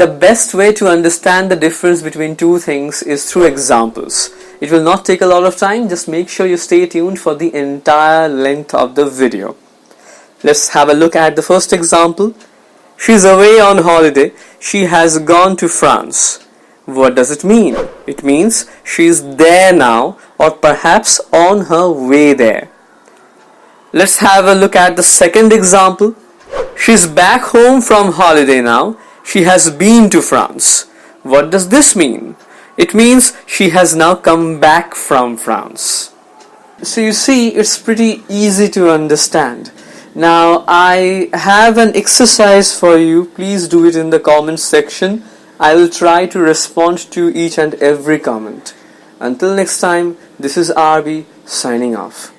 the best way to understand the difference between two things is through examples. It will not take a lot of time, just make sure you stay tuned for the entire length of the video. Let's have a look at the first example. She's away on holiday. She has gone to France. What does it mean? It means she's there now, or perhaps on her way there. Let's have a look at the second example. She's back home from holiday now. She has been to France. What does this mean? It means she has now come back from France. So you see, it's pretty easy to understand. Now I have an exercise for you. Please do it in the comments section. I will try to respond to each and every comment. Until next time, this is RB signing off.